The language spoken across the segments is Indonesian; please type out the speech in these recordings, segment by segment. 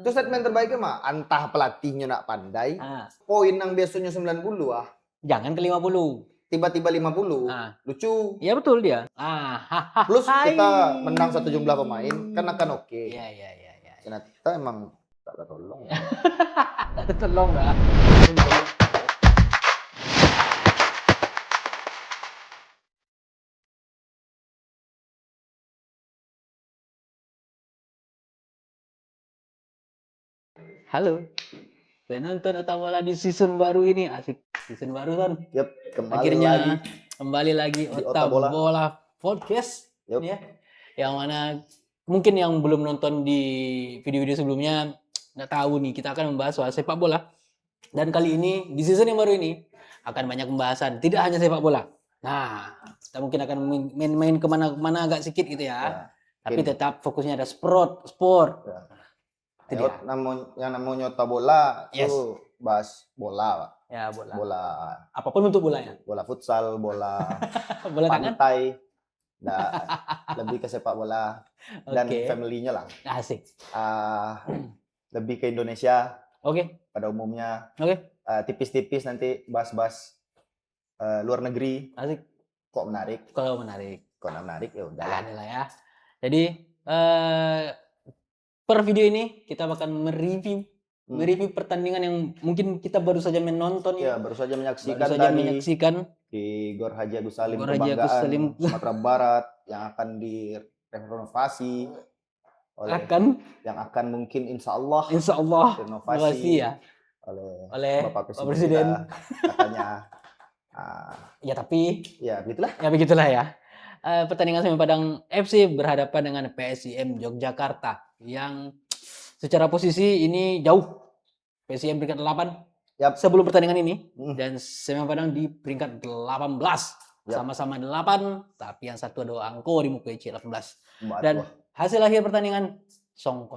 Itu statement terbaiknya mah, entah pelatihnya nak pandai, poin yang biasanya 90 jangan ke 50. Tiba-tiba 50. Lucu. Ya betul dia. Plus kita menang satu jumlah pemain, kan akan oke. Iya. Ternyata emang tak ada tolong. Tak ada tolong dah. Halo. Penonton Otabola di season baru ini. Asik. Season baru kan. Yep, kembali lagi Otabola Podcast. Yep. Ya. Yang mana mungkin yang belum nonton di video-video sebelumnya nggak tahu nih, kita akan membahas soal sepak bola. Dan kali ini di season yang baru ini akan banyak pembahasan, tidak hanya sepak bola. Nah, kita mungkin akan main kemana-mana agak sedikit gitu ya. Tapi tetap fokusnya ada sport. Ya. Yang namanya Otabola itu bahas bola, Pak. Ya, bola. Bola. Apapun bentuk bolanya. Bola futsal, bola bola pantai. Lebih ke sepak bola dan family-nya lah. Asik. Lebih ke Indonesia. Pada umumnya. Tipis-tipis nanti bahas-bahas luar negeri. Asik. Kok menarik? Kalau menarik ya udah. Ada lah ya. Jadi per video ini kita bakal mereview pertandingan yang mungkin kita baru saja menonton ya. Baru saja menyaksikan di Gor Haji Agus Salim Kebanggaan Sumatera Barat yang akan direnovasi yang akan mungkin insya Allah renovasi oleh Bapak Presiden katanya. Ya tapi begitulah ya. Pertandingan Semen Padang FC berhadapan dengan PSIM Yogyakarta yang secara posisi ini jauh. PSIM peringkat 8 sebelum pertandingan ini dan Semen Padang di peringkat 18. Sama-sama 8, tapi yang satu ada angko di muka IC 18. Dan hasil akhir pertandingan 0-0.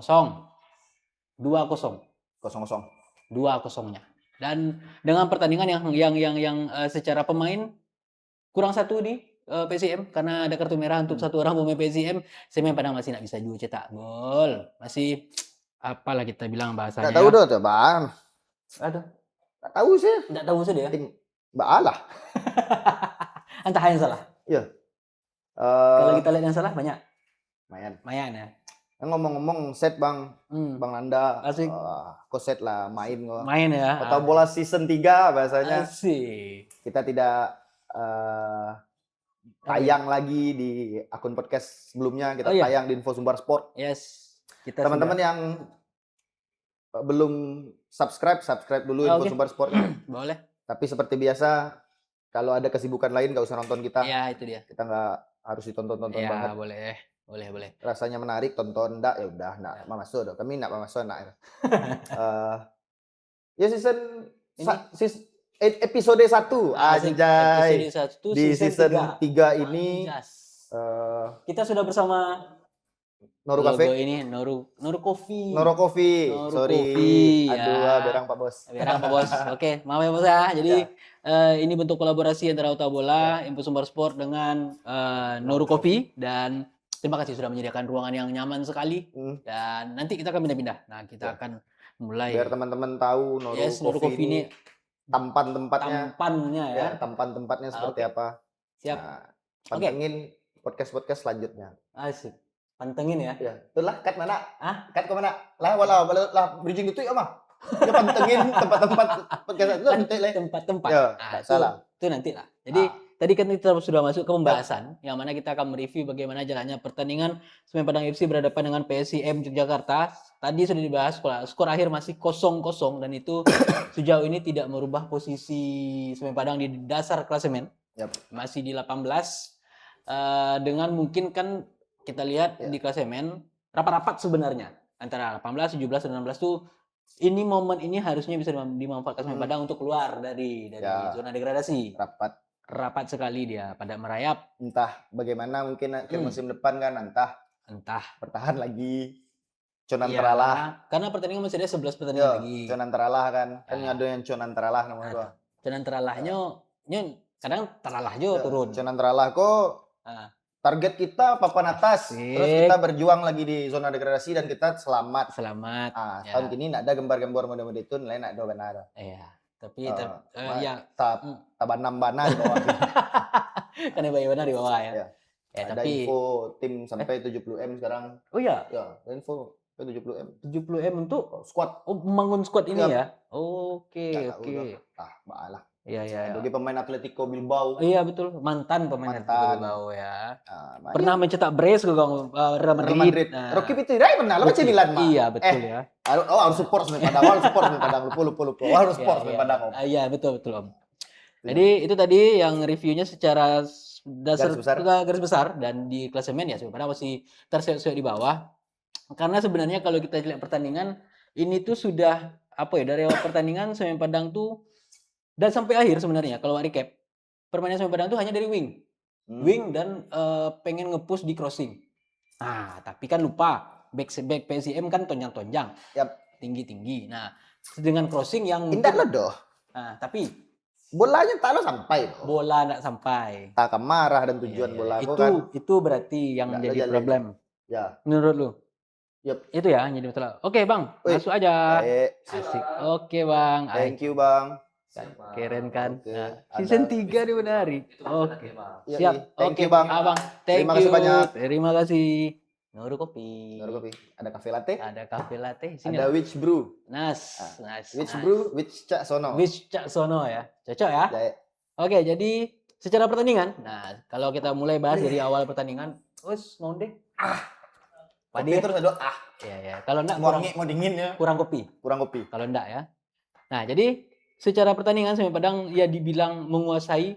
2-0-nya. Dan dengan pertandingan yang secara pemain kurang satu di PSIM karena ada kartu merah untuk satu orang pemain PSIM. Semen Padang masih tidak bisa juga cetak gol. Masih apalah kita bilang bahasanya. Enggak tahu tuh, Bang. Aduh. Enggak tahu sih dia. Tim Baalah. Entah yang salah. Iya. Kalau kita lihat yang salah banyak. Mayan ya. Ngomong-ngomong set Bang, Bang Nanda. Asik. Kok set lah main kok. Main ya. Otabola season 3 bahasanya. Asik. Kita tidak tayang lagi di akun podcast sebelumnya, kita tayang di Info Sumbar Sport. Teman-teman yang belum subscribe dulu Info Sumbar Sport. Boleh. Tapi seperti biasa, kalau ada kesibukan lain nggak usah nonton kita. Ya, itu dia. Kita nggak harus ditonton banget. Boleh. Rasanya menarik, tonton. Enggak, ya udah, enggak masuk. Kami enggak masuk, enggak. Ya season episode 1 anjay. Di season 3 ini kita sudah bersama Noru Cafe ini Noru Coffee. Sorry. Aduh, berang Pak Bos. Oke, maaf ya Bos ya. Jadi ini bentuk kolaborasi antara Otabola, Info Sumbar Sport dengan Noru Coffee, dan terima kasih sudah menyediakan ruangan yang nyaman sekali. Dan nanti kita akan pindah-pindah. Nah, kita akan mulai biar teman-teman tahu Noru Coffee ini tampan-tempatnya seperti apa. Siap. Pantengin podcast selanjutnya. Asik. Pantengin ya. Itulah cut mana? Cut ke mana? Lah bridging itu ya mah. Ya pantengin tempat-tempat podcast itu tempat-tempat. Ya, salah. Itu nanti lah. Jadi tadi kan kita sudah masuk ke pembahasan yang mana kita akan mereview bagaimana jalannya pertandingan Semen Padang FC berhadapan dengan PSIM Yogyakarta. Tadi sudah dibahas, skor akhir masih 0-0 dan itu sejauh ini tidak merubah posisi Semen Padang di dasar klasemen. Masih di 18. Dengan mungkin kan kita lihat di klasemen rapat-rapat sebenarnya antara 18, 17 dan 16 tuh momen ini harusnya bisa dimanfaatkan Semen Padang untuk keluar dari zona degradasi. Rapat sekali dia pada merayap. Entah bagaimana mungkin musim depan kan entah bertahan lagi. Conanteralah. Karena pertandingan masih ada 11 pertandingan lagi. Conanteralah kan ada yang Conanteralah namanya gua. Conanteralahnya kadang teralah jo turun. Conanteralah kok Target kita papan atas. Terus kita berjuang lagi di zona degradasi dan kita selamat. Ya. Tahun ini nak ada gambar-gambar model-model itu, lain nak ada benar. Iya. Tapi ya tabanam-bana di bawah. Kan benar di bawah ya. Ada tapi info tim sampai 70M sekarang. Oh iya. Ya, info 70M. 70M untuk squad. Oh, membangun squad ini ya. Oke. Balah. Iya. Bagi pemain Atletico Bilbao. Iya betul, mantan pemain Atletico Bilbao ya. Pernah mencetak brace ke Real Madrid. Rocky Pitirai pernah lah macam Milan mah. Iya betul ya. Harus support sampai Padang, lupa. Harus support sampai Padang. Iya betul Om. Jadi itu tadi yang reviewnya secara garis besar dan di klasemen ya sebenarnya masih terseok-seok di bawah. Karena sebenarnya kalau kita lihat pertandingan ini tuh sudah dari awal pertandingan Semen Padang tuh dan sampai akhir sebenarnya kalau recap permainan Semen Padang tuh hanya dari wing dan pengen nge-push di crossing. Nah, tapi kan lupa back PSIM kan tonjang-tonjang. Tinggi-tinggi. Nah, dengan crossing yang indah loh. Nah, tapi bolanya tak sampai. Bola enggak sampai. Tak marah dan tujuan bola itu berarti yang jadi problem. Ya. Menurut lu? Itu ya yang jadi masalah. Oke, Bang. Masuk aja. Asik. Oke, Bang. Thank you, Bang. Keren kan? Nah, season 3 nih menarik. Oke. Siap. Thank you, Bang. Abang. Terima kasih banyak. Terima kasih. Noru kopi. Ada cafe latte? Ada cafe latte. Sini ada Witch Brew. Nice. Witch Brew, Witch Cak Sono. Witch Cak Sono ya. Cocok ya? Oke, jadi secara pertandingan. Nah, kalau kita mulai bahas dari awal pertandingan, mau deh. Padi terus ada Iya. Kalau enggak mau dingin ya. Kurang kopi. Kalau enggak ya. Nah, jadi secara pertandingan Semen Padang ya dibilang menguasai.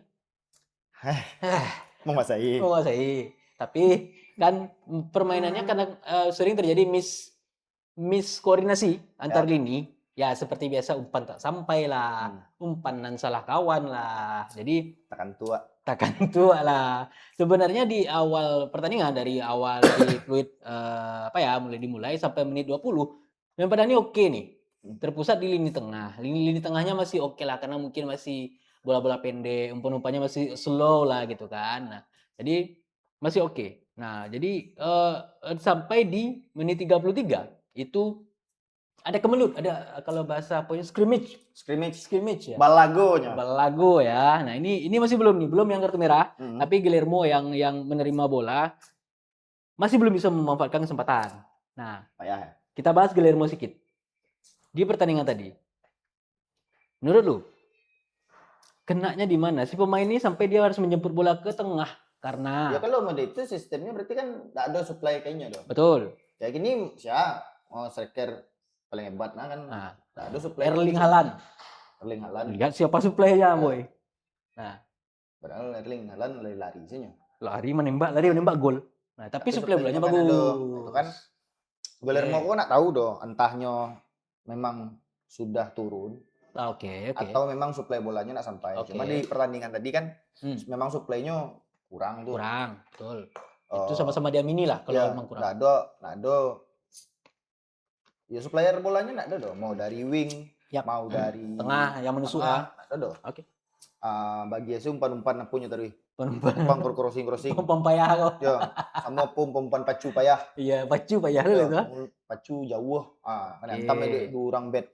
Menguasai. Tapi kan permainannya karena sering terjadi miss koordinasi antar lini. Ya seperti biasa umpan tak sampai lah, umpanan salah kawan lah. Jadi takkan tua lah. Sebenarnya di awal pertandingan dari awal di fluid mulai dimulai sampai menit 20 Semen Padang ini oke nih. Terpusat di lini tengah. Lini tengahnya masih oke lah karena mungkin masih bola-bola pendek, umpan-umpannya masih slow lah gitu kan. Nah, jadi masih oke. Nah, jadi sampai di menit 33 itu ada kemelut, ada kalau bahasa scrimmage ya. Balago ya. Nah, ini masih belum yang kartu merah, tapi Guillermo yang menerima bola masih belum bisa memanfaatkan kesempatan. Nah, kita bahas Guillermo sedikit. Di pertandingan tadi. Menurut lu kenanya di mana si pemain ini sampai dia harus menjemput bola ke tengah? Karena ya kalau mode itu sistemnya berarti kan tidak ada supply kayaknya dong. Betul. Ya gini striker paling hebat kan. Tidak ada supply. Erling Haaland. Lihat siapa supply-nya, boy. Nah, padahal Erling Haaland lari saja. Lari menembak gol. Nah, tapi supply bolanya bagus. Itu kan Guillermo kok nak tahu dong, entahnya memang sudah turun. Oke. Atau memang supply bolanya nak sampai. Cuma di pertandingan tadi kan memang supply-nya kurang tuh. Betul. Itu sama-sama diamini lah kalau memang kurang. Nggak ada. Ya supplier bolanya nggak ada dong. Mau dari wing, mau dari tengah yang menusuk nggak ada dong. Oke. Bagi saya umpan Umpan crossing. Umpan payah kok. Ya, sama umpan pacu payah. Iya, pacu payah dulu itu. Pacu jauh. Antam itu orang bet.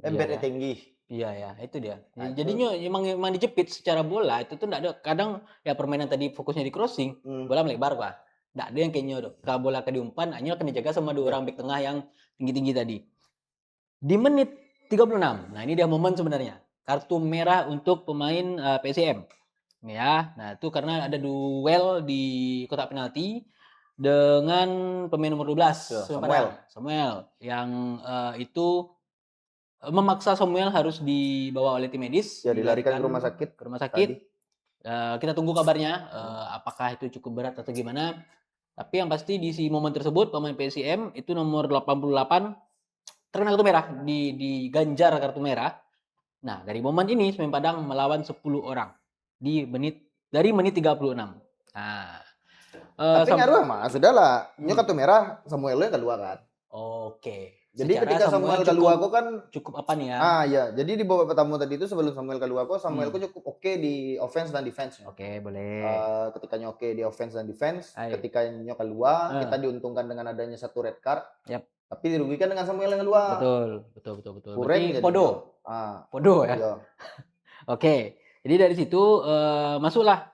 Betnya tinggi. Iya, itu dia. Nah, jadinya emang dijepit secara bola itu tuh enggak ada. Kadang ya permainan tadi fokusnya di crossing, bola melebar Pak. Enggak ada yang kayaknya tuh. Kalau bola ke diumpan, hanya akan dijaga sama dua orang bek tengah yang tinggi-tinggi tadi. Di menit 36. Nah, ini dia momen sebenarnya. Kartu merah untuk pemain PSIM. Ya, nah itu karena ada duel di kotak penalti dengan pemain nomor 12 Samuel yang itu memaksa Samuel harus dibawa oleh tim medis, ya dilarikan ke rumah sakit. Kita tunggu kabarnya apakah itu cukup berat atau gimana. Tapi yang pasti di si momen tersebut pemain PSIM itu nomor 88 terkena kartu merah, diganjar kartu merah. Nah, dari momen ini Semen Padang melawan 10 orang dari menit 36. Nah, tapi ngaruh mah sudahlah. Ini kartu merah Samuelnya keluar kan. Oke. Jadi secara ketika Samuel Kaluwaku kan cukup apa nih ya? ya. Jadi di babak pertama tadi itu sebelum Samuel Kaluwaku, Samuelku cukup oke di offense dan defense. Oke, boleh. Ketikanya oke di offense dan defense, Ayo. ketikanya keluar, kita diuntungkan dengan adanya satu red card. Yap. Tapi dirugikan dengan Samuel yang keluar. Betul. Kurang Berarti podo ya. Iya. Oke. Jadi dari situ masuklah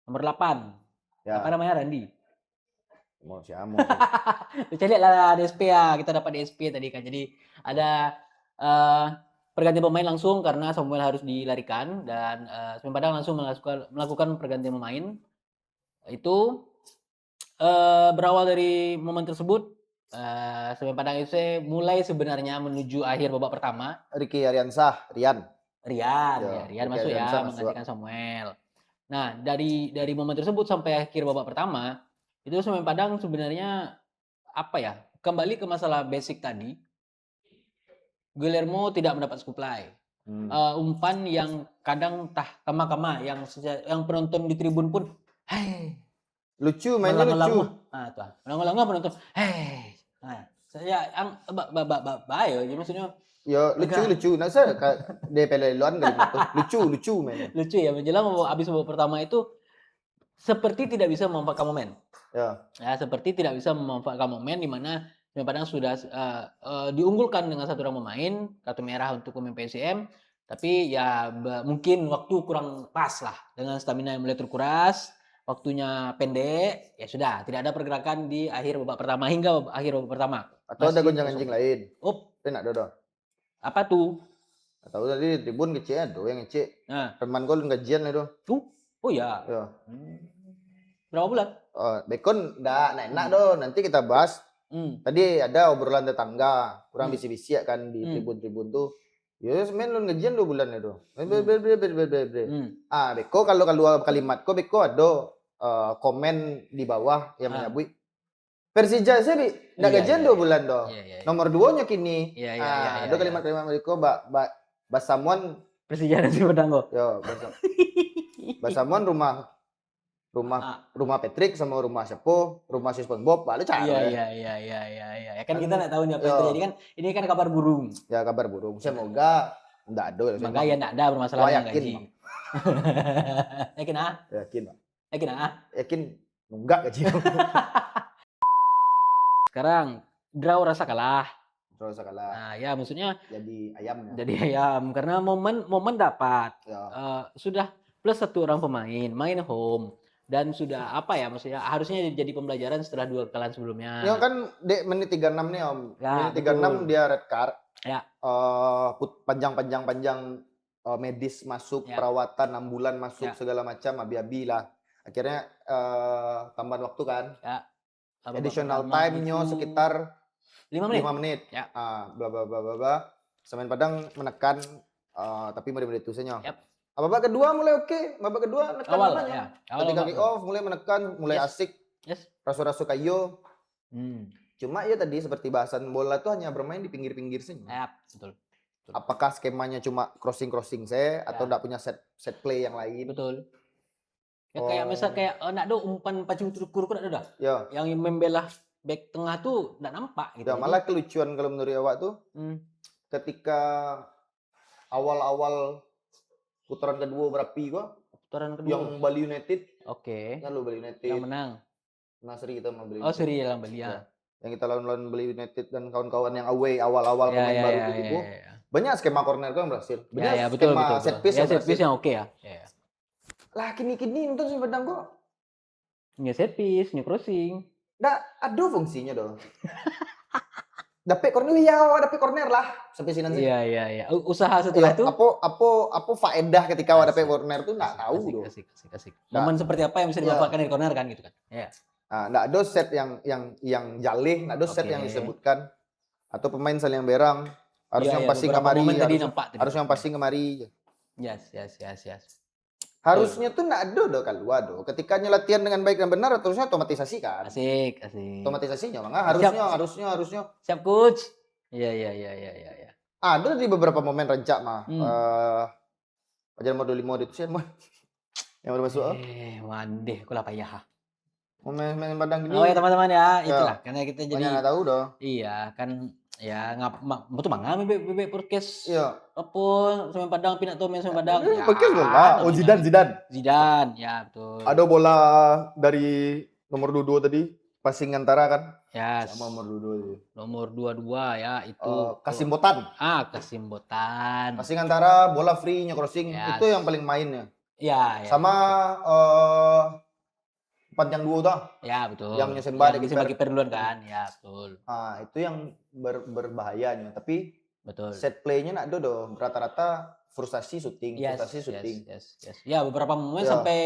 nomor 8. Ya. Apa namanya, Randi? Mau siapa? Cari lah DSP ya, kita dapat DSP tadi kan. Jadi ada pergantian pemain langsung karena Samuel harus dilarikan dan Semen Padang langsung melakukan pergantian pemain. Itu berawal dari momen tersebut Semen Padang FC mulai sebenarnya menuju akhir babak pertama. Rian masuk ya menggantikan Samuel. Nah, dari momen tersebut sampai akhir babak pertama itu Semen Padang sebenarnya apa ya, kembali ke masalah basic tadi. Guillermo tidak mendapat supply. Umpan yang kadang kama-kama yang penonton di tribun pun lucu, mainnya lucu. Melanglang penonton saya bayo jadi maksudnya ya lucu. Nah, saya DPL luan lucu mainnya. Lucu ya, menjelang habis babak pertama itu seperti tidak bisa memanfaatkan momen. Ya, seperti tidak bisa memanfaatkan momen di mana Semen Padang sudah diunggulkan dengan satu orang pemain, kartu merah untuk pemain PSM, tapi ya mungkin waktu kurang pas lah dengan stamina yang mulai terkuras, waktunya pendek, ya sudah tidak ada pergerakan di akhir babak pertama hingga akhir babak pertama. Atau ada gonjang-ganjing lain? Enak dodo. Apa tuh? Tahu tadi tribun kecil tuh yang kecil. Teman gol gajian itu. Oh ya. Berapa bulan? Bekon enggak enak doh. Nanti kita bahas. Tadi ada obrolan tetangga, kurang bisi-bisi kan di tribun-tribun tuh. Ya semen lu gajian 2 bulan itu. Beko kalau kalimat kok Beko ada komen di bawah yang menyebut Persija sih enggak gajian 2 bulan doh. Nomor 2-nya kini. Ada kalimat-kalimat Beko Basamuan Persija dan Semen Padang kok. Yo, Basamuan rumah Patrick sama rumah Sepo, rumah si SpongeBob, balik cara. Iya. Kan kita enggak tahu nih apa yang terjadi kan. Ini kan kabar burung. Ya kabar burung. Semoga enggak ada. Semoga ya enggak ada permasalahan yang gaji. Yakin ah? Yakin enggak gaji. Sekarang draw rasa kalah. Nah, ya maksudnya jadi ayam. Jadi ayam karena momen dapat. Sudah plus 1 orang pemain, main home. Dan sudah apa ya, maksudnya harusnya jadi pembelajaran setelah 2 kekalahan sebelumnya. Ya kan menit 36 nih Om. Menit 36 dia red card. Ya. Panjang medis masuk, perawatan 6 bulan masuk, segala macam abi-abi lah. Akhirnya tambahan waktu kan. Additional time-nya sekitar 5 menit. Ya. Bla bla bla bla. Semen Padang menekan tapi menit usahanya. Babak kedua mulai oke. Babak kedua menekan namanya. Ketika kick off mulai menekan, mulai asik. Rasu-rasu kayo. Cuma ya tadi seperti bahasan bola tuh hanya bermain di pinggir-pinggir saja. Betul. Apakah skemanya cuma crossing saya atau enggak punya set play yang lain? Betul. Ya kayak misal enggak ada umpan pacung kurku enggak ada dah. Ya. Yang membelah back tengah tuh enggak nampak gitu. Ya, malah kelucuan kalau menurut awak tuh ketika awal-awal putaran kedua berapi yang Bali United. Ya lu Bali United. Yang menang. Seri kita sama Bali. Seri lawan Bali ya. Yang kita lawan Bali United dan kawan-kawan yang away awal-awal pemain baru itu. Banyak skema corner kan berhasil. Banyak skema set piece yang set piece yang oke ya. Lah kini nonton Semen Padang kok. Set piece, crossing. Nggak ada fungsinya dong. Dapat corner lah sampai sini. Iya. Usaha setelah itu. Apa faedah ketika dapat corner tuh enggak tahu doh. Asik. Momen seperti apa yang bisa dimanfaatkan dari corner kan gitu kan. Iya. Enggak ada set yang jalih, enggak ada set yang disebutkan atau pemain saling berang harus yang passing kemari, harus yang passing kemari. Yes. Harusnya tuh enggak ada doh kalau ketika latihan dengan baik dan benar terusnya otomatisasi kan. Asik. Otomatisasinya harusnya. Siap coach. Iya. Ada di beberapa momen rencak mah. Ajar modul 5 itu sih yang baru masuk. Mandeh aku lah payah. Momen Padang gini. Oh ya teman-teman ya, itulah karena kita jadi enggak tahu doh. Iya, kan Ya betul mangami bebek podcast. Iya. Apa Semen Padang pinat to Semen Padang. Ya, Podcast bola. Oh, Zidane. Zidane, ya betul. Ada bola dari nomor 22 tadi, passing antara kan? Ya. Sama nomor 22 itu. Nomor 22 ya itu. Kasim Botan. Kasim Botan. Passing antara, bola free, crossing, Ya. itu yang paling mainnya. Ya. Sama panjang duo tuh. Ya betul. Yang nyesembah kiper duluan kan. Ya betul. Itu yang berbahayanya. Tapi betul. Set play-nya nak do rata-rata frustasi syuting, Yes. Ya beberapa momen sampai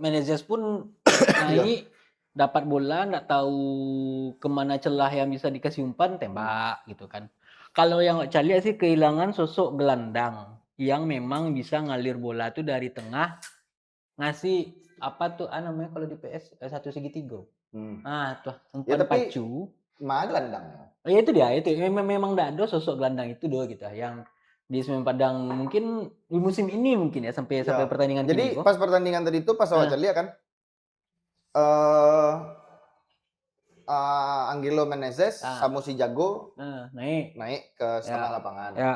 manajer pun naik dapat bola nggak tahu kemana celah yang bisa dikasih umpan tembak gitu kan. Kalau yang Cak lihat sih kehilangan sosok gelandang yang memang bisa ngalir bola tuh dari tengah ngasih apa tuh namanya kalau di PS satu segitiga. Tuh umpan pacu. Mah gelandang. Ya itu dia itu memang enggak ada sosok gelandang itu doh gitu yang di Semen Padang mungkin di musim ini mungkin ya sampai pertandingan jadi ini. Pas pertandingan tadi itu pas awal lihat kan Angelo Menezes sama si Jago naik ke setengah lapangan. Ya.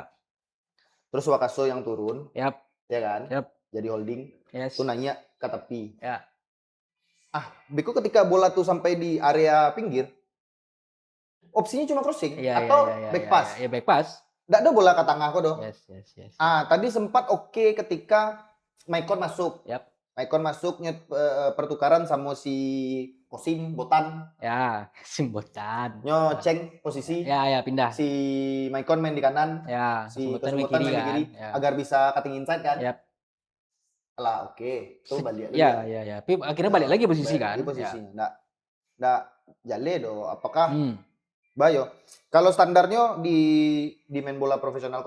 Terus Wakaso yang turun. Yap. Ya kan? Yap. Jadi holding. Yes. Tuh nanya ke tepi. Ya. Beko ketika bola tuh sampai di area pinggir, opsinya cuma crossing atau back pass. Ya back pass. Nggak ada bola ke tengah kok doh. Yes. Tadi sempat oke ketika Maicon masuk. Yap. Maicon masuknya pertukaran sama si Kasim Botan. Ya, Kasim Botan. Nyoceng posisi. Ya pindah. Si Maicon main di kanan. Ya, si Kasim Botan main di kiri agar bisa cutting inside kan. Yap. Lah oke, tuh balik lagi. Ya. Tapi akhirnya balik lagi posisi kan. Posisinya. Nggak jale do. Apakah Bayo, kalau standarnya di main bola profesional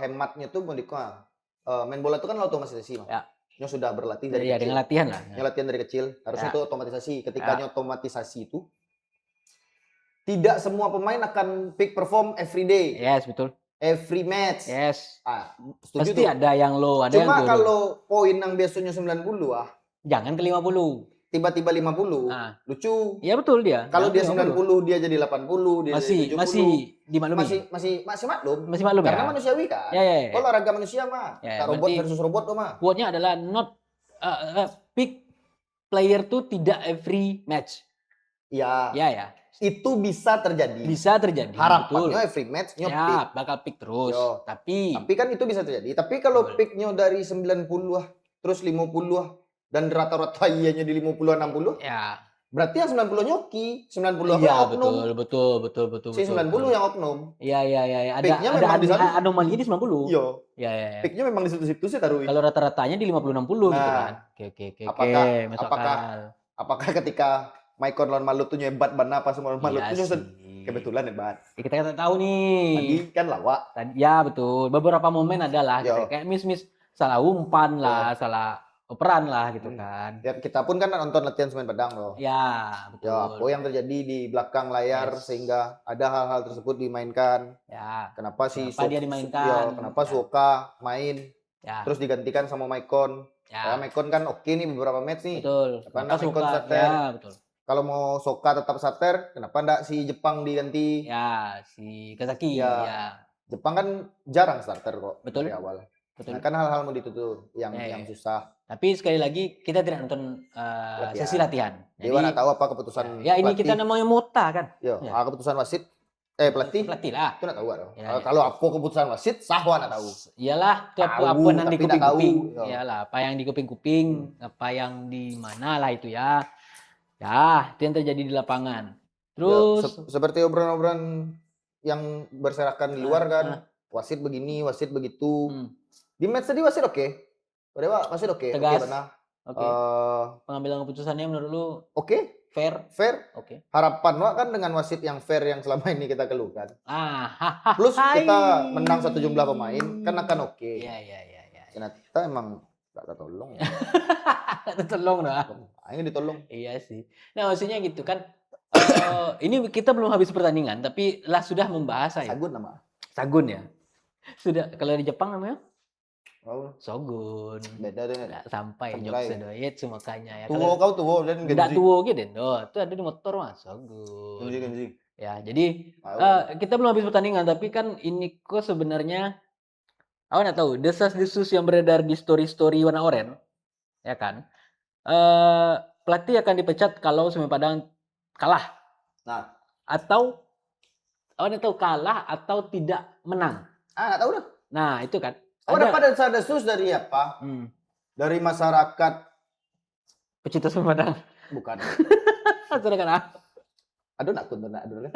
hematnya tuh main bola itu kan otomatisasi. Ya. Yang sudah berlatih dari kecil. Dengan latihan lah. Yang latihan dari kecil, harusnya itu otomatisasi. Ketika otomatisasi itu tidak semua pemain akan peak perform every day. Yes, betul. Every match. Yes. Setuju pasti tuh. Ada yang low, ada Cuma yang kalau poin yang biasanya 90 jangan ke 50. Tiba-tiba 50. Lucu. Iya betul dia. Kalau dia 90 dia jadi 80, dia jadi 70. Masih dimaklumi. Masih maklum. Masih maklum karena manusiawi kan. Ya. Olahraga manusia mah. Robot versus robot tuh mah. Quote-nya adalah not peak player tuh tidak every match. Ya. Ya. Itu bisa terjadi. Harapannya every match peak. Bakal peak terus. Tapi kan itu bisa terjadi. Tapi kalau peaknya dari 90 terus 50 dan rata-rata ianya di 50 60. Ya. Berarti yang 90 nyoki, 90 oknum. Betul. Si 90 yang oknum. Iya. Ada anomali di 90. Iya. Peaknya memang di situ-situ sih taruh. Kalau rata-ratanya di 50-60 gitu kan. Oke. Apakah ketika Maicon lawan Malut tuh nyebat bana pas sama Malut tuh kebetulan hebat. Kita nggak tahu nih. Tadi kan lawak. Ya betul. Beberapa momen adalah kayak miss salah umpan lah, salah operan lah gitu kan. Ya, kita pun kan nonton latihan Semen Padang loh. Ya, betul. Apa yang terjadi di belakang layar sehingga ada hal-hal tersebut dimainkan. Ya. Kenapa dia dimainkan? Kenapa Suoka main? Ya. Terus digantikan sama Maicon. Karena Maicon kan oke nih beberapa match nih. Betul. Kenapa Maicon starter? Ya, betul. Kalau mau Soka tetap starter, kenapa enggak si Jepang diganti? Ya, si Kazaki. Ya. Jepang kan jarang starter kok. Betul. Dari awal. Betul. Nah, kan hal-hal mau ditutup yang susah. Tapi sekali lagi kita tidak nonton sesi latihan. Dewa nggak tahu apa keputusan. Ya ini pelatih. Kita namanya Mota kan. Keputusan wasit. Pelatih lah. Itu nggak tahu dong. Kalau apa keputusan wasit, sah nggak tahu. Iyalah, apa yang di kuping-kuping. Iyalah, apa yang di kuping-kuping, apa yang di mana lah itu ya. Ya, itu yang terjadi di lapangan. Terus seperti obrolan-obrolan yang berserakan di luar kan. Wasit begini, wasit begitu. Di match tadi wasit oke. Wasit oke. Tegas. Oke. Pengambilan keputusannya menurut lu oke. Fair. Oke. Harapan kan dengan wasit yang fair yang selama ini kita keluhkan. Plus kita menang satu jumlah pemain kan akan oke. Iya. Ternyata emang gak tertolong ya. Tertolong dah. Ini ditolong. Iya sih. Nah maksudnya gitu kan. Ini kita belum habis pertandingan tapi sudah membahas ya. Sagun ya. Sudah kalau di Jepang namanya? Sogun. Beda tuh. Nggak sampai jokes itu makanya ya. Kau tuwo dan Genji. Nggak tuwo gitu. Itu ada di motor mah Sogun. Genji. Ya, jadi kita belum habis pertandingan, tapi kan ini kok sebenarnya aku nggak tahu desas-desus yang beredar di story-story warna oranye, ya kan? Pelatih akan dipecat kalau Semen Padang kalah Nah, atau aku nggak tahu kalah atau tidak menang. nggak tahu dah. Nah, itu kan. Dapat desas-desus dari apa? Dari masyarakat pecinta Semen Padang. Bukan. Sudah kan? Aduh, nak aduh.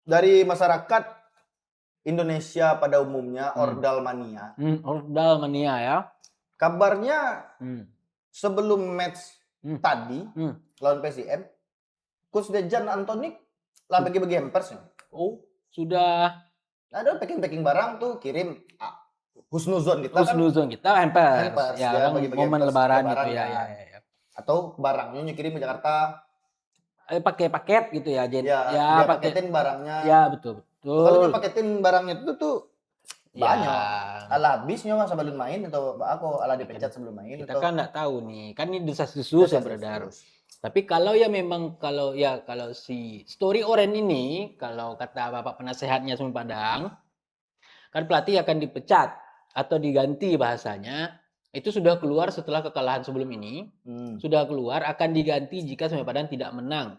Dari masyarakat Indonesia pada umumnya, Ordal Mania. Ordal Mania ya. Kabarnya sebelum match tadi lawan PSM, Coach Dejan Antonik lah bagi-bagi hampers. Oh, sudah. Ada packing barang tuh kirim husnuzon kita hampers. Ya, bagi momen lebaran gitu ya. Atau barangnya kirim ke Jakarta. Pakai paket gitu ya, Jadi dia paketin barangnya. Ya, betul. Kalau dia paketin barangnya itu tuh banyak. Ala habisnya masa belum main atau aku ala dipecat sebelum main. Kita kan nggak tahu nih, kan ini desas-desus yang beredar. Tapi kalau ya memang kalau si story oranye ini, kalau kata Bapak penasehatnya Semen Padang, kan pelatih akan dipecat atau diganti bahasanya. Itu sudah keluar setelah kekalahan sebelum ini. Sudah keluar akan diganti jika Semen Padang tidak menang.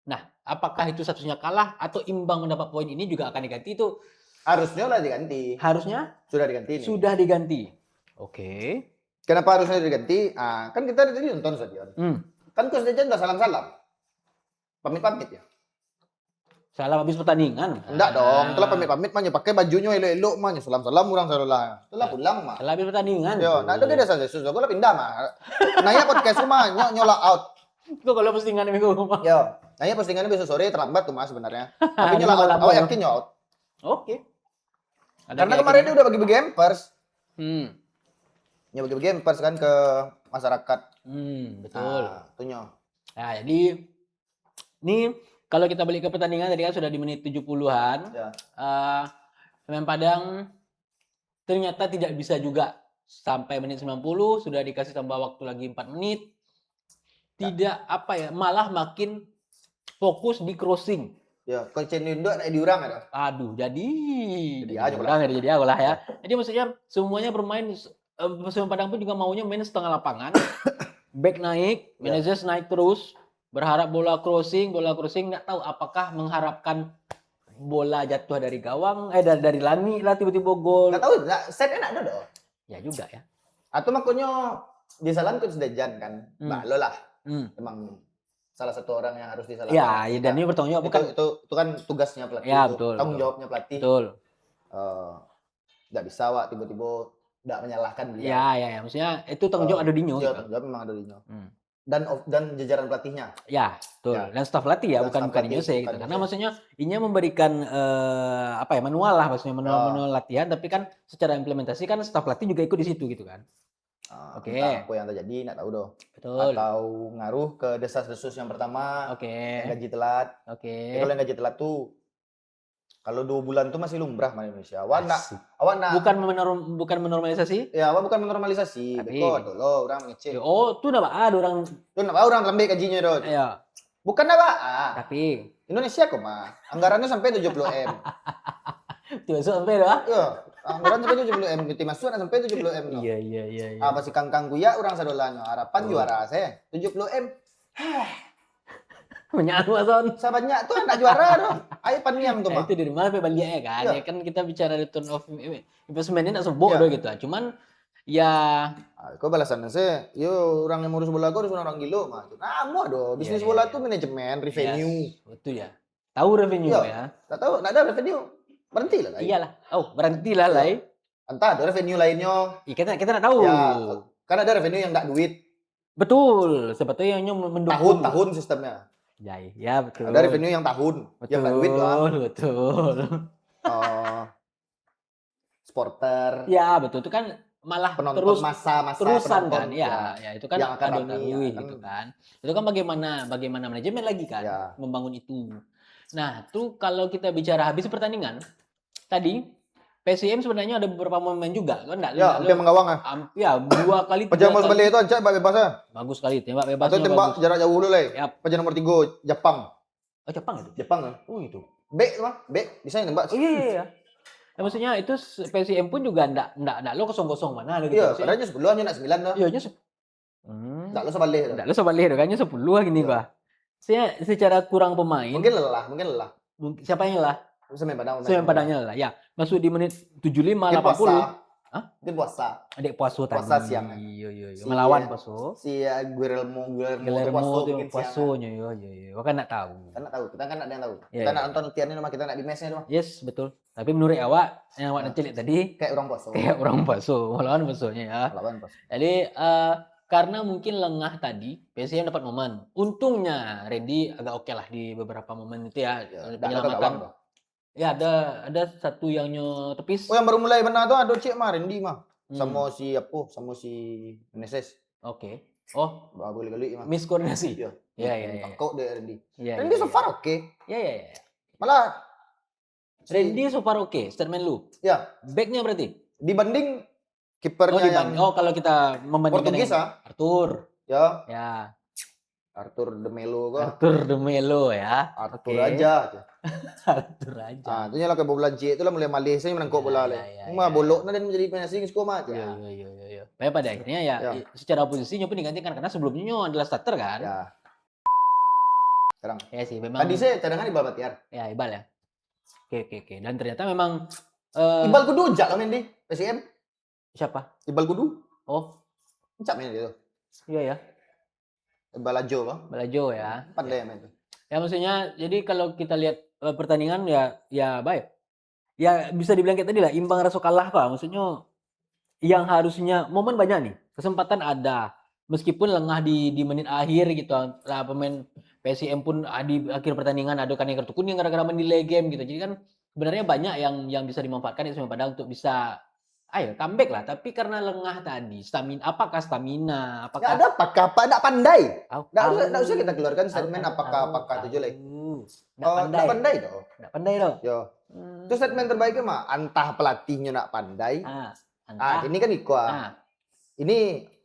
Nah, apakah itu statusnya kalah atau imbang mendapat poin ini juga akan diganti itu? Harusnya lah diganti. Harusnya? Sudah diganti nih. Sudah diganti. Oke. Kenapa harusnya diganti? Kan kita tadi nonton Stadion. Kan Coach Dejan udah salam-salam. Pamit-pamit ya. Salam habis pertandingan. Enggak dong. Telah pamit-pamit mah pakai bajunya elok-elok mah salam-salam orang salah. Telah pulang mah. Telah habis pertandingan. Yo, nah ada dia desas-desus. Aku lah pindah mah. Nanya podcast rumah nyola out. Itu kalau postingan minggu rumah. Yo, nanya postingannya besok sore terlambat tuh mas sebenarnya. Tapi nyola out. Awak yakin nyola out? Oke. Karena kemarin dia udah bagi-bagi hampers. Ya bagi-bagi hampers kan ke masyarakat. Betul. Tuh nyo. Nah, jadi ini kalau kita balik ke pertandingan tadi kan sudah di menit 70-an. Ya. Semen Padang ternyata tidak bisa juga sampai menit 90 sudah dikasih tambah waktu lagi 4 menit. Tidak malah makin fokus di crossing. Ya, Coach Indo naik diurang ada. Aduh, jadi aku lah ya. Jadi maksudnya semuanya bermain Semen Padang pun juga maunya main setengah lapangan. Back naik, manajer naik terus, berharap bola crossing, nggak tahu apakah mengharapkan bola jatuh dari gawang, dari langit lah tiba-tiba gol. Nggak tahu, setnya nggak ada dong. Ya juga ya. Atau makanya disalam Coach Dejan kan, Mbak lo lah. Emang salah satu orang yang harus disalahkan. Ya, dan ini bertanggung jawab bukan itu kan tugasnya pelatih. Ya, betul. Tanggung jawabnya pelatih. Betul. Nggak bisa Wak tiba-tiba nggak menyalahkan dia. Ya, maksudnya itu tanggung jawab Adodinho. Iya, tanggung jawab memang Adodinho. Dan jajaran pelatihnya. Ya, betul. Ya. Dan staf pelatih ya, bukan Inyosi gitu. Karena maksudnya ini memberikan manual lah maksudnya manual latihan, tapi kan secara implementasi kan staf pelatih juga ikut di situ gitu kan. Oke. Apa yang terjadi nggak tahu doh. Betul. Atau ngaruh ke desas-desus yang pertama. Oke. Yang gaji telat. Oke. Kalau yang gaji telat tuh kalau 2 bulan tuh masih lumrah di Indonesia. Awak nak bukan menormalisasi? Ya, awak bukan menormalisasi. Betul dulu orang ngecek. Oh, tuh nak ada orang. Tuh nak orang lembek gajinya doh. Iya. Bukan apa? Tapi Indonesia kok mah. Anggarannya sampai 70 M. Tuh sampai doh. Iya. Anggaran sampai 70 M, tim masuk sampai 70 M. Iya. Apa sih kangkang kuya orang sadolanya harapan juara saya 70 M. Banyak Amazon. Sahabatnya tuh anak juara doh. Ayo paniam tuh mah. Itu dari mana balik ya kan? Ya kan kita bicara return of investment ini tak sebut doh gitu. Cuman ya kok balasannya saya, yo orang yang ngurus bola harus orang gilo mah. Nah, doh. Bisnis bola tuh manajemen, revenue. Betul ya. Tahu revenue ya? Tak tahu, enggak ada revenue. Berhenti lah. Iyalah. Oh, berhentilah lah. Entah ada revenue lainnya. Kita enggak tahu. Ya, kan ada revenue yang enggak duit. Betul, sebetulnya yang mendukung. Tahun sistemnya. Ya, betul. Ada revenue yang tahun, yang enggak duit doang. Betul. Supporter. Ya, betul. Itu kan malah penonton masa terusan kan. Ya, itu kan yang akan gitu kan. Itu kan bagaimana manajemen lagi kan membangun itu. Nah, tuh kalau kita bicara habis pertandingan tadi PSM sebenarnya ada beberapa momen juga kan enggak? Ya, hampir menggawang ya, 2 kali. Pejam balik itu ancak bebas. Bagus sekali tembak bebas. Atau tembak jarak jauh dulu lah. Pejam nomor 3 Jepang. Oh, Jepang itu. Jepang kan? Oh, itu. B bisa nembak. Oh, iya. Ya, maksudnya itu PSM pun juga ndak lo kosong-kosong mana lo gitu. Iya, padahal 10 hanya nak 9 dah. Iya, Ndak lo sebalik. Ndak lo sebalik kayaknya 10 gini, Pak. Secara kurang pemain. Mungkin lelah. Siapa yang lelah? Semen Padangnya lelah. Ya, masuk di menit 75 80. Hah? Mungkin puasa. Adik Puaso tadi. Puasa siang. Iya. Melawan Puaso. Si Guillermo itu Puasonya. Iya. Kan enggak tahu. Kita kan enggak ada yang tahu. Ya, kita enggak nonton latihannya sama kita enggak di mesnya doang. Yes, betul. Tapi menurut awak yang awak cilik tadi kayak orang Puaso. Melawan Puasonya ya. Melawan Puaso. Jadi karena mungkin lengah tadi, PSM dapat momen. Untungnya Randy agak oke lah di beberapa momen itu ya. Penyelamatan. Ya ada satu yang tepis. Oh, yang baru mulai benar tuh ada Cik Randy mah. Sama si Meneses. Oke. Oh, boleh kali mah. Miskoordinasi. Iya. Kok dia Randy. Randy so far oke. Iya. Malah Randy so far oke, statement lu. Ya. Backnya berarti dibanding kipernya yang kalau kita membandingkan Portugis Arthur. Ya. Arthur de Melo kok. Arthur de Melo ya. Arthur aja. Arthur aja. Ah, itu nyala ke bola J itu lah mulai Malaysia yang menangkap bola le. Bolok dan menjadi pemain asing skoma aja. Iya. Tapi pada akhirnya ya secara posisinya pun digantikan karena sebelumnya Nyo adalah starter kan. Ya. Sekarang. Ya sih memang. Tadi saya cadangan Ibal Batiar. Ya, Ibal ya. Oke. Dan ternyata memang Ibal Kudu jak lah main di PSM. Siapa? Ibal Kudu. Oh. Cak main itu. Iya ya. Balajo ya. Pandai main itu. Ya maksudnya jadi kalau kita lihat pertandingan ya baik. Ya bisa dibilang kayak tadi lah imbang rasa kalah kok. Maksudnya yang harusnya momen banyak nih. Kesempatan ada. Meskipun lengah di menit akhir gitu. Lah pemain PSM pun di akhir pertandingan ada kan yang kartu kuning gara-gara mendelay game gitu. Jadi kan sebenarnya banyak yang bisa dimanfaatkan di Padang untuk bisa comeback lah, tapi karena lengah tadi, apakah stamina, apakah ada apakah enggak pandai? Enggak usah kita keluarkan statement apakah itu jelek. Enggak pandai dong. Enggak pandai dong. Yo. Itu statement terbaiknya mah antah pelatihnya enggak pandai. Ini kan ini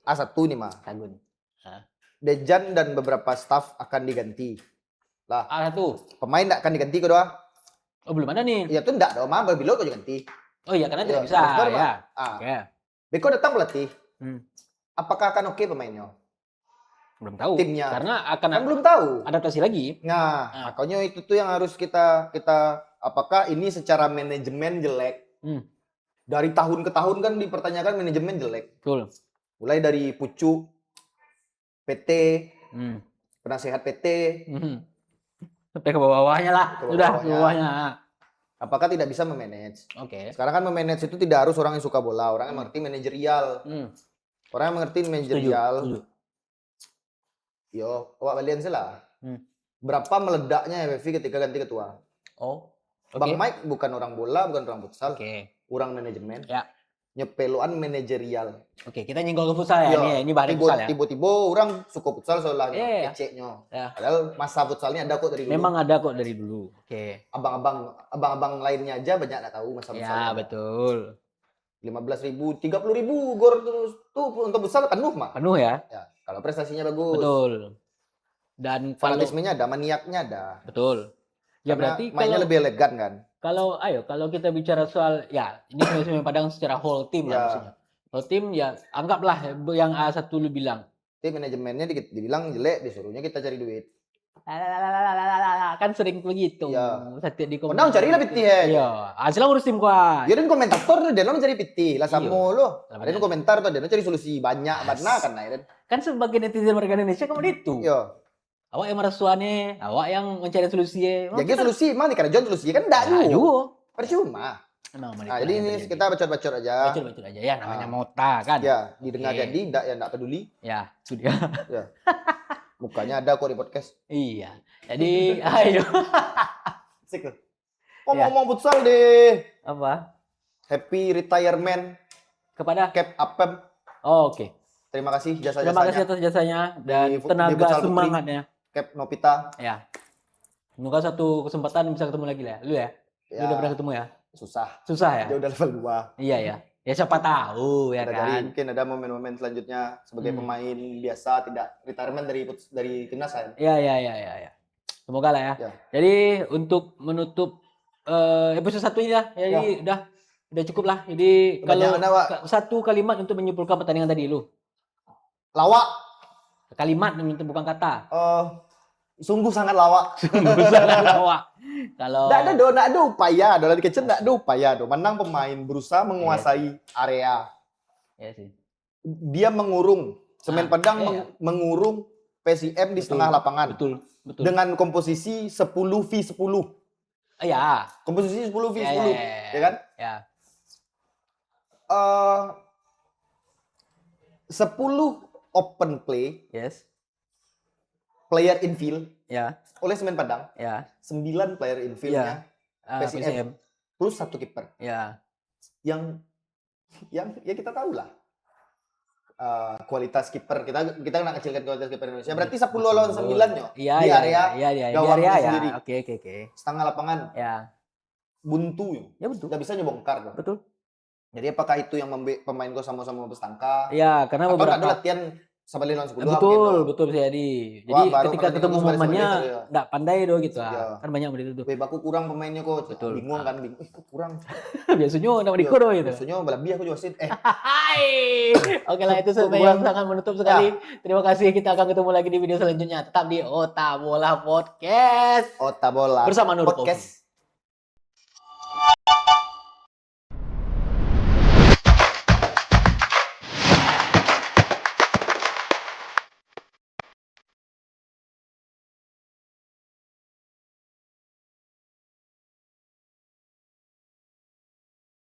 A1 nih mah. Tagun. Dejan dan beberapa staff akan diganti. Lah, A1. Pemain enggak akan diganti kedua. Oh, belum ada nih. Iya tuh enggak dong, mah Babilo kok diganti. Oh iya, karena tidak bisa. Ya. Beko datang pelatih. Apakah akan oke pemainnya? Belum tahu. Timnya. Karena kan belum tahu. Adaptasi lagi. Nah, makanya itu tuh yang harus kita apakah ini secara manajemen jelek? Dari tahun ke tahun kan dipertanyakan manajemen jelek. Betul. Mulai dari Pucuk, PT, penasehat PT, sampai ke bawahnya lah. Sudah ke bawahnya. Apakah tidak bisa memanage? Oke. Sekarang kan memanage itu tidak harus orang yang suka bola, orang yang mengerti manajerial. Orang yang mengerti manajerial. Yo, awak balian lah. Berapa meledaknya FFV ketika ganti ketua? Oh. Bang Mike bukan orang bola, bukan orang futsal. Orang manajemen. Ya. Nyepeluan manajerial. Oke, kita nyenggol ke futsal ya. Ini bahan futsal ya. Tiba-tiba orang suka futsal soalnya keceknya. Padahal masa futsalnya ada kok dari dulu. Memang ada kok dari dulu. Oke. Abang-abang lainnya aja banyak nggak tahu masa futsal. Ya, betul. 15.000, 30.000 gor tuh untuk futsal penuh mah. Penuh ya. Kalau prestasinya bagus. Betul. Dan fanatismenya ada, maniaknya ada. Betul. Ya karena berarti mainnya lebih elegan kan. Kalau kita bicara soal ini sebenarnya Padang secara whole team lah maksudnya. Whole team ya anggaplah yang A1 lu bilang. Tim manajemennya dibilang jelek, disuruhnya kita cari duit. Kan sering begitu. Setiap di komentar. Cari lah piti Iya. Asal urus tim kuat. Ya dan komentator dia mencari piti lah sama lo. Ada komentar tuh dia cari solusi banyak mana kan Kan sebagai netizen warga Indonesia kamu itu. Iya. Awak yang merasuannya, awak yang mencari solusi. Jadi solusi mana karena John solusi kan enggak juga. Percuma. Jadi ini kita bacot-bacot aja. Bacot-bacot aja ya namanya mota kan. Ya, didengar jadi enggak peduli. Ya, sudah. Ya. Mukanya ada kok di podcast. Iya. Jadi ayo. Sik. Ngomong futsal deh. Apa? Happy retirement kepada Cap Apem. Oh, oke. Terima kasih jasa-jasanya. Terima kasih atas jasanya dan tenaga semangatnya. Cap Novita. Ya. Semoga satu kesempatan bisa ketemu lagi lah. Lu ya? Lu udah pernah ketemu ya? Susah ya? Dia udah level 2. Iya ya. Ya siapa tahu ya kan. Mungkin ada momen-momen selanjutnya sebagai pemain biasa tidak retirement dari timnas kan. Iya. Semoga lah ya. Ya. Jadi untuk menutup episode 1 ini lah. Jadi udah cukup lah. Jadi kalau satu kalimat untuk menyimpulkan pertandingan tadi lu. Lawak. Kalimat bukan kata. Sungguh sangat lawak. Sungguh sangat lawak. Kalau nggak ada upaya, dari kecil nggak ada upaya, menang pemain berusaha menguasai area. Iya sih. Dia mengurung Semen Padang mengurung PSIM di setengah lapangan. Betul. Dengan komposisi 10v10. Iya. Komposisi 10v10, ya kan? Ya. 10 open play. Yes. Player infield. Ya. Oleh Semen Padang. Ya. 9 player infieldnya PSIM. Plus 1 kiper. Ya. Yang ya kita tahu lah. Kualitas kiper kita nak kecilkan kualitas kiper Indonesia. Berarti 10 lawan 9-nya di area gawangnya sendiri. Oke. Setengah lapangan. Ya. Buntu. Ya betul. Nggak bisa nyebongkar. Betul. Jadi apakah itu yang pemain gue sama-sama berstangka? Ya, karena atau beberapa ada latihan sama lawan 10. Betul bisa jadi. Jadi ketika ketemu momennya enggak pandai doh gitu. Kan banyak begitu tuh. Aku kurang pemainnya kok. Betul. Bingung kan, kurang. Biasanya nama Diko doh itu. Biasanya lebih aku juasin. Oke lah, itu sesuatu yang sangat menutup sekali. Terima kasih, kita akan ketemu lagi di video selanjutnya. Tetap di Ota Bola Podcast. Ota Bola bersama Nur Podcast.